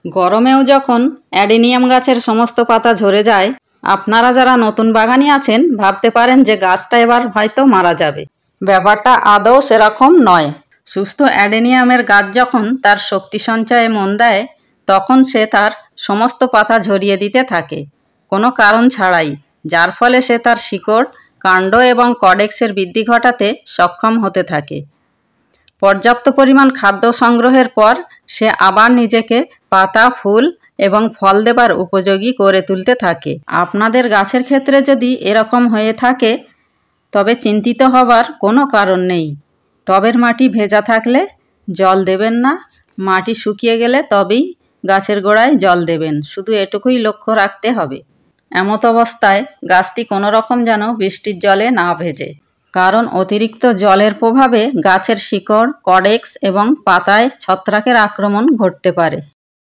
গরমেও যখন অ্যাডেনিয়াম গাছের সমস্ত পাতা ঝরে যায়, আপনারা যারা নতুন বাগানি আছেন ভাবতে পারেন যে গাছটা এবার হয়তো মারা যাবে। ব্যাপারটা আদৌ সেরকম নয়। সুস্থ অ্যাডেনিয়ামের গাছ যখন তার শক্তি সঞ্চয়ে মন দেয়, তখন সে তার সমস্ত পাতা ঝরিয়ে দিতে থাকে কোনো কারণ ছাড়াই, যার ফলে সে তার শিকড়, কাণ্ড এবং কডেক্সের বৃদ্ধি ঘটাতে সক্ষম হতে থাকে। পর্যাপ্ত পরিমাণ খাদ্য সংগ্রহের পর সে আবার নিজেকে পাতা, ফুল এবং ফল দেবার উপযোগী করে তুলতে থাকে। আপনাদের গাছের ক্ষেত্রে যদি এরকম হয়ে থাকে তবে চিন্তিত হবার কোনো কারণ নেই। টবের মাটি ভেজা থাকলে জল দেবেন না, মাটি শুকিয়ে গেলে তবেই গাছের গোড়ায় জল দেবেন। শুধু এটুকুই লক্ষ্য রাখতে হবে। এমত অবস্থায় গাছটি কোনো রকম যেন বৃষ্টির জলে না ভেজে, কারণ অতিরিক্ত জলের প্রভাবে গাছের শিকড়, কডেক্স এবং পাতায় ছত্রাকের আক্রমণ ঘটতে পারে।